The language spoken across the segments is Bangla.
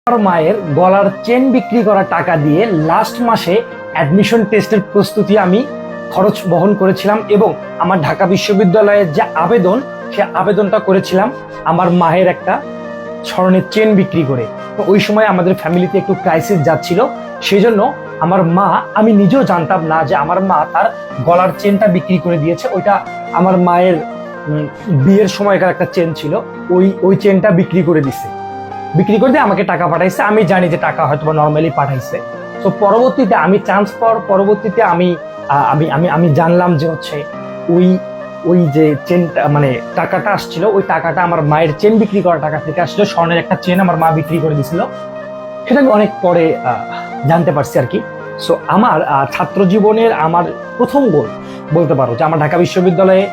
আমার মায়ের গলার চেন বিক্রি করা টাকা দিয়ে লাস্ট মাসে অ্যাডমিশন টেস্টের প্রস্তুতি আমি খরচ বহন করেছিলাম এবং আমার ঢাকা বিশ্ববিদ্যালয়ের যে আবেদন সে আবেদনটা করেছিলাম আমার মায়ের একটা স্বর্ণের চেন বিক্রি করে। তো ওই সময় আমাদের ফ্যামিলিতে একটু ক্রাইসিস যাচ্ছিল, সেই জন্য আমার মা, আমি নিজেও জানতাম না যে আমার মা তার গলার চেনটা বিক্রি করে দিয়েছে। ওইটা আমার মায়ের বিয়ের সময়কার একটা চেন ছিল, ওই চেনটা বিক্রি করে দিছে। বিক্রি করে দিয়ে আমাকে টাকা পাঠাইছে। আমি জানি যে টাকা হয়তো নর্মালি পাঠাইছে। তো পরবর্তীতে আমি চান্স পাওয়ার পরবর্তীতে আমি আমি আমি আমি জানলাম যে হচ্ছে ওই ওই যে চেনটা মানে টাকাটা আসছিল, ওই টাকাটা আমার মায়ের চেন বিক্রি করা টাকা থেকে আসছিল। স্বর্ণের একটা চেন আমার মা বিক্রি করে দিছিল, সেটা আমি অনেক পরে জানতে পারছি আর কি। সো আমার ছাত্র জীবনের আমার প্রথম গোল বলতে পারো যে আমার ঢাকা বিশ্ববিদ্যালয়ে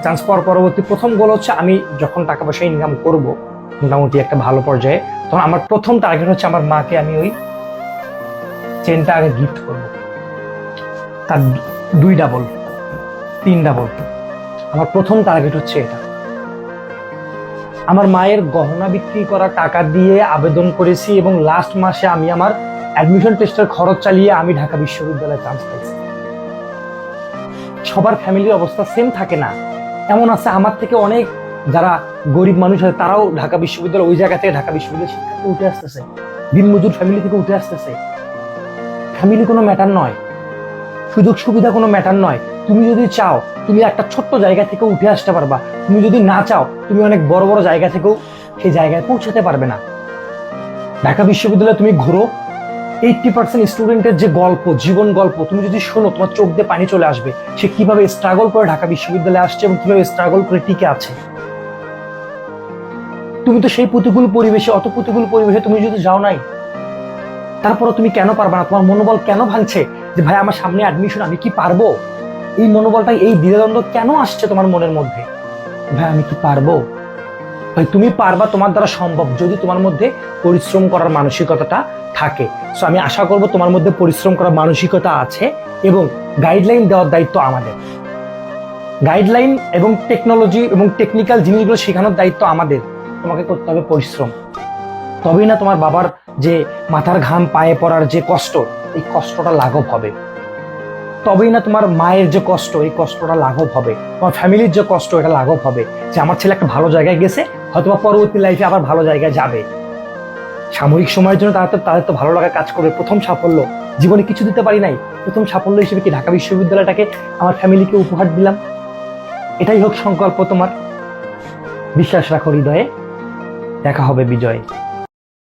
চান্স পাওয়ার পরবর্তী প্রথম গোল হচ্ছে আমি যখন টাকা পয়সা ইনকাম করব মোটামুটি একটা ভালো পর্যায়ে, তখন আমার প্রথম টার্গেট হচ্ছে আমার মাকে আমি ওই চেনটা আগে গিফট করব। তার 2 ডাবল 3 ডাবল আমার প্রথম টার্গেট হচ্ছে এটা। আমার মায়ের গহনা বিক্রি করা টাকা দিয়ে আবেদন করেছি এবং লাস্ট মাসে আমি আমার অ্যাডমিশন টেস্টের খরচ চালিয়ে আমি ঢাকা বিশ্ববিদ্যালয়ে চান্স পাইছি। সবার ফ্যামিলির অবস্থা সেম থাকে না, এমন আছে আমার থেকে অনেক যারা গরিব মানুষ আছে তারাও ঢাকা বিশ্ববিদ্যালয় ওই জায়গা থেকে ঢাকা বিশ্ববিদ্যালয় শিক্ষা থেকে উঠে আসতেছে, দিনমজুর ফ্যামিলি থেকে উঠে আসতেছে। ফ্যামিলি কোনো ম্যাটার নয়, সুযোগ সুবিধা কোনো ম্যাটার নয়। তুমি যদি চাও তুমি একটা ছোট্ট জায়গা থেকে উঠে আসতে পারবা, তুমি যদি না চাও তুমি অনেক বড় বড় জায়গা থেকেও সেই জায়গায় পৌঁছাতে পারবে না। ঢাকা বিশ্ববিদ্যালয়ে তুমি ঘুরো, 80% স্টুডেন্টের যে গল্প, জীবন গল্প তুমি যদি শোনো তোমার চোখ দিয়ে পানি চলে আসবে। সে কিভাবে স্ট্রাগল করে ঢাকা বিশ্ববিদ্যালয়ে আসছে এবং কিভাবে স্ট্রাগল করে টিকে আছে। তুমি তো সেই প্রতিকূল পরিবেশে, অত প্রতিকূল পরিবেশে তুমি যদি যাও নাই, তারপরও তুমি কেন পারবা না? তোমার মনোবল কেন ভাঙছে যে ভাই আমার সামনে অ্যাডমিশন, আমি কি পারবো? এই মনোবলটা, এই দ্বিধাদ্বন্দ্ব কেন আসছে তোমার মনের মধ্যে? ভাই আমি কি পারবো? ভাই তুমি পারবা, তোমার দ্বারা সম্ভব যদি তোমার মধ্যে পরিশ্রম করার মানসিকতাটা থাকে। সো আমি আশা করব তোমার মধ্যে পরিশ্রম করার মানসিকতা আছে এবং গাইডলাইন দেওয়ার দায়িত্ব আমাদের। গাইডলাইন এবং টেকনোলজি এবং টেকনিক্যাল জিনিসগুলো শেখানোর দায়িত্ব আমাদের। তোমাকে করতে হবে পরিশ্রম, তবেই না তোমার বাবার যে মাথার ঘাম পায়ে পড়ার যে কষ্ট, এই কষ্টটা লাঘব হবে। তবেই না তোমার মায়ের যে কষ্ট, এই কষ্টটা লাঘব হবে। তোমার ফ্যামিলির যে কষ্ট, এটা লাঘব হবে যে আমার ছেলে একটা ভালো জায়গায় গেছে, হয়তো পরবর্তী লাইফে আবার ভালো জায়গায় যাবে। সাময়িক সময়ের জন্য তাদের তো ভালো লাগা কাজ করবে। প্রথম সাফল্য, জীবনে কিছু দিতে পারি নাই, প্রথম সাফল্য হিসেবে কি ঢাকা বিশ্ববিদ্যালয়টাকে আমার ফ্যামিলিকে উপহার দিলাম। এটাই হোক সংকল্প তোমার। বিশ্বাস রাখো হৃদয়ে, দেখা হবে বিজয়ে।